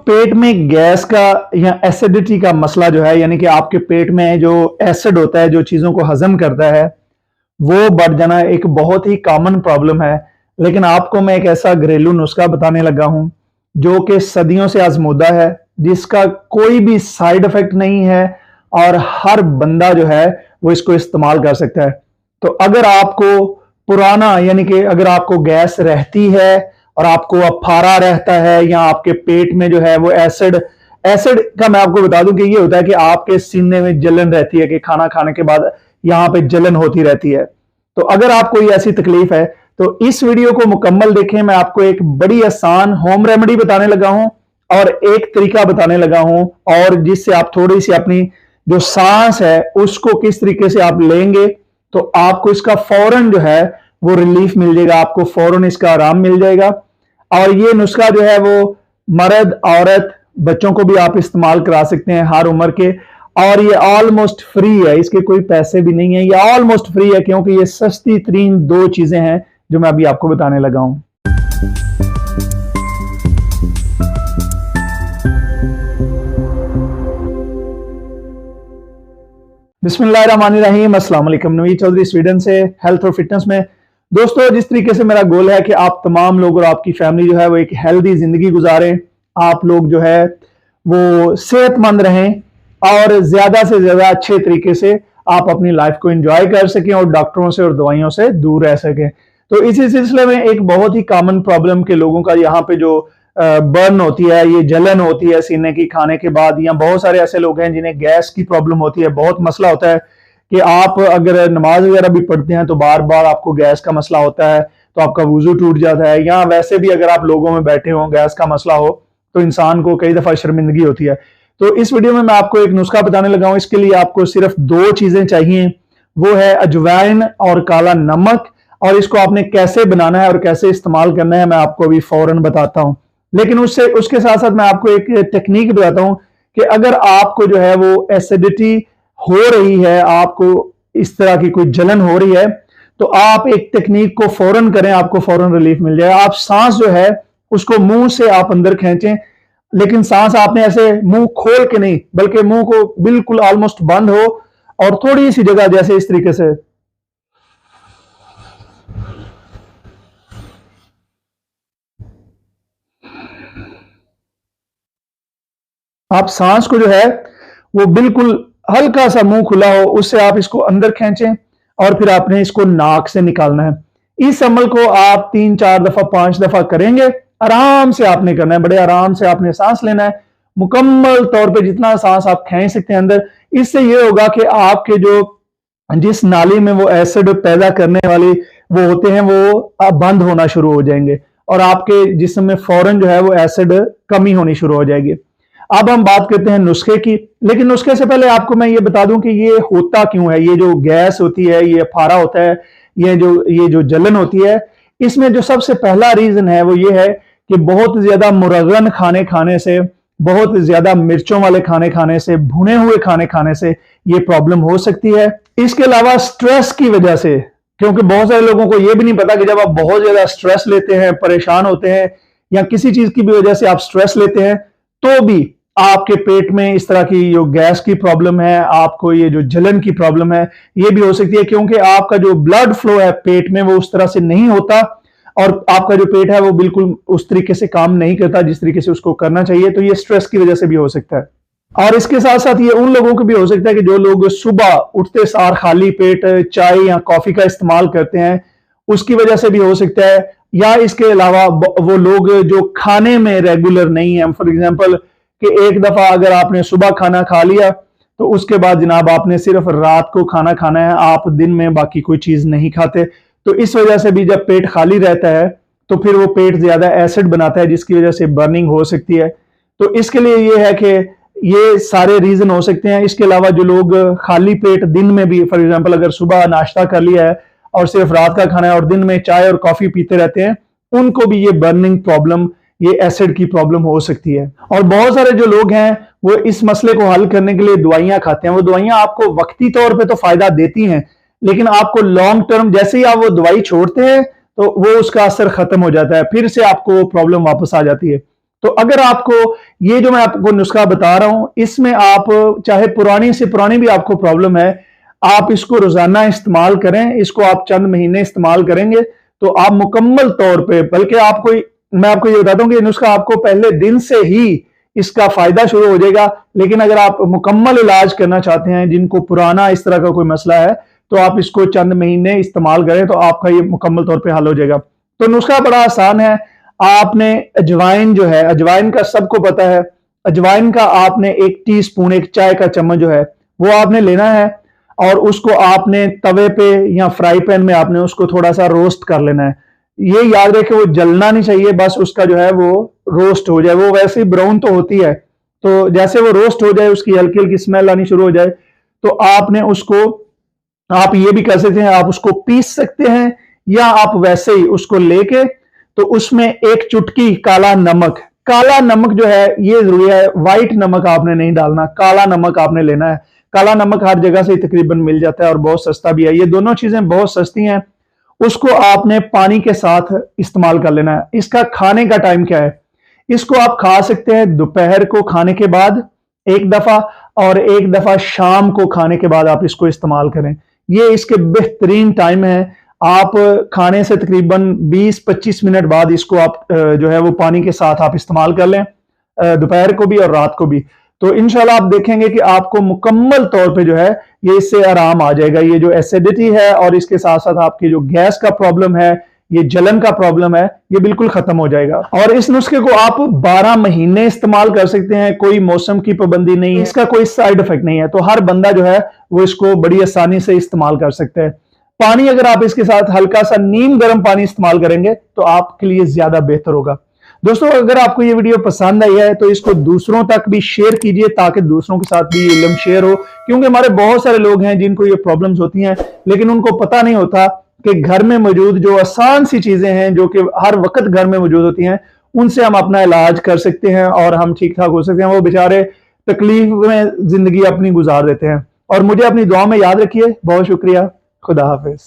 पेट में गैस का या एसिडिटी का मसला जो है, यानी कि आपके पेट में जो एसिड होता है जो चीज़ों को हजम करता है, वो बढ़ जाना एक बहुत ही कॉमन प्रॉब्लम है। लेकिन आपको मैं एक ऐसा घरेलू नुस्खा बताने लगा हूं जो कि सदियों से आजमूदा है, जिसका कोई भी साइड इफेक्ट नहीं है और हर बंदा जो है वो इसको इस्तेमाल कर सकता है। तो अगर आपको पुराना, यानी कि अगर आपको गैस रहती है और आपको अफारा रहता है या आपके पेट में जो है वो एसिड एसिड का मैं आपको बता दूं कि ये होता है कि आपके सीने में जलन रहती है, कि खाना खाने के बाद यहां पे जलन होती रहती है। तो अगर आपको ये ऐसी तकलीफ है तो इस वीडियो को मुकम्मल देखें। मैं आपको एक बड़ी आसान होम रेमेडी बताने लगा हूं और एक तरीका बताने लगा हूं, और जिससे आप थोड़ी सी अपनी जो सांस है उसको किस तरीके से आप लेंगे तो आपको इसका फौरन जो है वो रिलीफ मिल जाएगा, आपको फौरन इसका आराम मिल जाएगा। और ये नुस्खा जो है वो मर्द, औरत, बच्चों को भी आप इस्तेमाल करा सकते हैं, हर उम्र के। और ये ऑलमोस्ट फ्री है, इसके कोई पैसे भी नहीं है, ये ऑलमोस्ट फ्री है क्योंकि ये सस्ती तरीन दो चीजें हैं जो मैं अभी आपको बताने लगा हूं। बिस्मिल्लाहिर्रहमानिर्रहीम, अस्सलाम वालेकुम। नवीद चौधरी स्वीडन से, हेल्थ और फिटनेस में। दोस्तों, जिस तरीके से मेरा गोल है कि आप तमाम लोग और आपकी फैमिली जो है वो एक हेल्दी जिंदगी गुजारें, आप लोग जो है वो सेहतमंद रहें और ज्यादा से ज्यादा अच्छे तरीके से आप अपनी लाइफ को एंजॉय कर सकें और डॉक्टरों से और दवाइयों से दूर रह सकें। तो इसी सिलसिले में एक बहुत ही कॉमन प्रॉब्लम के लोगों का यहाँ पे जो बर्न होती है, ये जलन होती है सीने की खाने के बाद, या बहुत सारे ऐसे लोग हैं जिन्हें गैस की प्रॉब्लम होती है। बहुत मसला होता है कि आप अगर नमाज वगैरह भी पढ़ते हैं तो बार बार आपको गैस का मसला होता है, तो आपका वुजू टूट जाता है, या वैसे भी अगर आप लोगों में बैठे हो गैस का मसला हो तो इंसान को कई दफा शर्मिंदगी होती है। तो इस वीडियो में मैं आपको एक नुस्खा बताने लगा हूं। इसके लिए आपको सिर्फ दो चीजें चाहिए, वो है अजवाइन और काला नमक। और इसको आपने कैसे बनाना है और कैसे इस्तेमाल करना है मैं आपको अभी फौरन बताता हूं। लेकिन उसके साथ साथ मैं आपको एक टेक्निक बताता हूं कि अगर आपको जो है वो एसिडिटी हो रही है, आपको इस तरह की कोई जलन हो रही है, तो आप एक टेक्निक को फौरन करें, आपको फौरन रिलीफ मिल जाएगा। आप सांस जो है उसको मुंह से आप अंदर खींचें, लेकिन सांस आपने ऐसे मुंह खोल के नहीं, बल्कि मुंह को बिल्कुल ऑलमोस्ट बंद हो और थोड़ी सी जगह जैसे इस तरीके से आप सांस को जो है वो बिल्कुल हल्का सा मुंह खुला हो उससे आप इसको अंदर खींचें और फिर आपने इसको नाक से निकालना है। इस अमल को आप 3-4 दफा 5 दफा करेंगे। आराम से आपने करना है, बड़े आराम से आपने सांस लेना है, मुकम्मल तौर पे जितना सांस आप खींच सकते हैं अंदर। इससे ये होगा कि आपके जो जिस नाली में वो एसिड पैदा करने वाली वो होते हैं वो अब बंद होना शुरू हो जाएंगे और आपके जिस्म में फौरन जो है वो एसिड कमी होनी शुरू हो जाएगी। अब हम बात करते हैं नुस्खे की, लेकिन नुस्खे से पहले आपको मैं ये बता दूं कि ये होता क्यों है। ये जो गैस होती है, ये फारा होता है, ये जो जलन होती है, इसमें जो सबसे पहला रीजन है वो ये है कि बहुत ज्यादा मुरगन खाने खाने से, बहुत ज्यादा मिर्चों वाले खाने खाने से, भुने हुए खाने खाने से ये प्रॉब्लम हो सकती है। इसके अलावा स्ट्रेस की वजह से, क्योंकि बहुत सारे लोगों को ये भी नहीं पता कि जब आप बहुत ज्यादा स्ट्रेस लेते हैं, परेशान होते हैं या किसी चीज की भी वजह से आप स्ट्रेस लेते हैं, तो भी आपके पेट में इस तरह की जो गैस की प्रॉब्लम है, आपको ये जो जलन की प्रॉब्लम है, ये भी हो सकती है क्योंकि आपका जो ब्लड फ्लो है पेट में वो उस तरह से नहीं होता और आपका जो पेट है वो बिल्कुल उस तरीके से काम नहीं करता जिस तरीके से उसको करना चाहिए। तो ये स्ट्रेस की वजह से भी हो सकता है। और इसके साथ साथ ये उन लोगों को भी हो सकता है कि जो लोग सुबह उठते सार खाली पेट चाय या कॉफी का इस्तेमाल करते हैं, उसकी वजह से भी हो सकता है। या इसके अलावा वो लोग जो खाने में रेगुलर नहीं है, फॉर एग्जाम्पल कि एक दफा अगर आपने सुबह खाना खा लिया तो उसके बाद जनाब आपने सिर्फ रात को खाना खाना है, आप दिन में बाकी कोई चीज नहीं खाते, तो इस वजह से भी जब पेट खाली रहता है तो फिर वो पेट ज्यादा एसिड बनाता है जिसकी वजह से बर्निंग हो सकती है। तो इसके लिए ये है कि ये सारे रीजन हो सकते हैं। इसके अलावा जो लोग खाली पेट दिन में भी, फॉर एग्जाम्पल अगर सुबह नाश्ता कर लिया है और सिर्फ रात का खाना है और दिन में चाय और कॉफी पीते रहते हैं, उनको भी ये बर्निंग प्रॉब्लम, ये एसिड की प्रॉब्लम हो सकती है। और बहुत सारे जो लोग हैं वो इस मसले को हल करने के लिए दवाइयां खाते हैं। वो दवाइयां आपको वक्ती तौर पे तो फायदा देती हैं, लेकिन आपको लॉन्ग टर्म जैसे ही आप वो दवाई छोड़ते हैं तो वो उसका असर खत्म हो जाता है, फिर से आपको प्रॉब्लम वापस आ जाती है। तो अगर आपको ये जो मैं आपको नुस्खा बता रहा हूं, इसमें आप चाहे पुरानी से पुरानी भी आपको प्रॉब्लम है, आप इसको रोजाना इस्तेमाल करें, इसको आप चंद महीने इस्तेमाल करेंगे तो आप मुकम्मल तौर पे, बल्कि आपको मैं आपको ये बताता हूं कि ये नुस्खा आपको पहले दिन से ही इसका फायदा शुरू हो जाएगा। लेकिन अगर आप मुकम्मल इलाज करना चाहते हैं, जिनको पुराना इस तरह का कोई मसला है, तो आप इसको चंद महीने इस्तेमाल करें तो आपका ये मुकम्मल तौर पे हल हो जाएगा। तो नुस्खा बड़ा आसान है। आपने अजवाइन जो है, अजवाइन का सबको पता है, अजवाइन का आपने 1 टीस्पून, 1 चाय का चम्मच जो है वो आपने लेना है और उसको आपने तवे पे या फ्राई पैन में आपने उसको थोड़ा सा रोस्ट कर लेना है। ये याद रखें वो जलना नहीं चाहिए, बस उसका जो है वो रोस्ट हो जाए। वो वैसे ही ब्राउन तो होती है, तो जैसे वो रोस्ट हो जाए, उसकी हल्की हल्की स्मेल आनी शुरू हो जाए, तो आपने उसको, आप ये भी कर सकते हैं, आप उसको पीस सकते हैं या आप वैसे ही उसको लेके तो उसमें 1 चुटकी काला नमक जो है ये जरूरी है, व्हाइट नमक आपने नहीं डालना, काला नमक आपने लेना है। काला नमक हर जगह से तकरीबन मिल जाता है और बहुत सस्ता भी है, ये दोनों चीजें बहुत सस्ती हैं। उसको आपने पानी के साथ इस्तेमाल कर लेना है। इसका खाने का टाइम क्या है? इसको आप खा सकते हैं दोपहर को खाने के बाद 1 दफा, और 1 दफा शाम को खाने के बाद आप इसको इस्तेमाल करें। ये इसके बेहतरीन टाइम है। आप खाने से तकरीबन 20-25 मिनट बाद इसको आप जो है वो पानी के साथ आप इस्तेमाल कर लें, दोपहर को भी और रात को भी। तो इंशाल्लाह आप देखेंगे कि आपको मुकम्मल तौर पे जो है ये इससे आराम आ जाएगा। ये जो एसिडिटी है और इसके साथ साथ आपकी जो गैस का प्रॉब्लम है, ये जलन का प्रॉब्लम है, ये बिल्कुल खत्म हो जाएगा। और इस नुस्खे को आप 12 महीने इस्तेमाल कर सकते हैं, कोई मौसम की पाबंदी नहीं है, इसका कोई साइड इफेक्ट नहीं है। तो हर बंदा जो है वो इसको बड़ी आसानी से इस्तेमाल कर सकता है। पानी अगर आप इसके साथ हल्का सा नीम गर्म पानी इस्तेमाल करेंगे तो आपके लिए ज्यादा बेहतर होगा। दोस्तों, अगर आपको ये वीडियो पसंद आई है तो इसको दूसरों तक भी शेयर कीजिए, ताकि दूसरों के साथ भी इल्म शेयर हो। क्योंकि हमारे बहुत सारे लोग हैं जिनको ये प्रॉब्लम्स होती हैं, लेकिन उनको पता नहीं होता कि घर में मौजूद जो आसान सी चीजें हैं, जो कि हर वक्त घर में मौजूद होती हैं, उनसे हम अपना इलाज कर सकते हैं और हम ठीक ठाक हो सकते हैं। वो बेचारे तकलीफ में जिंदगी अपनी गुजार देते हैं। और मुझे अपनी दुआ में याद रखिए। बहुत शुक्रिया। खुदा हाफिज।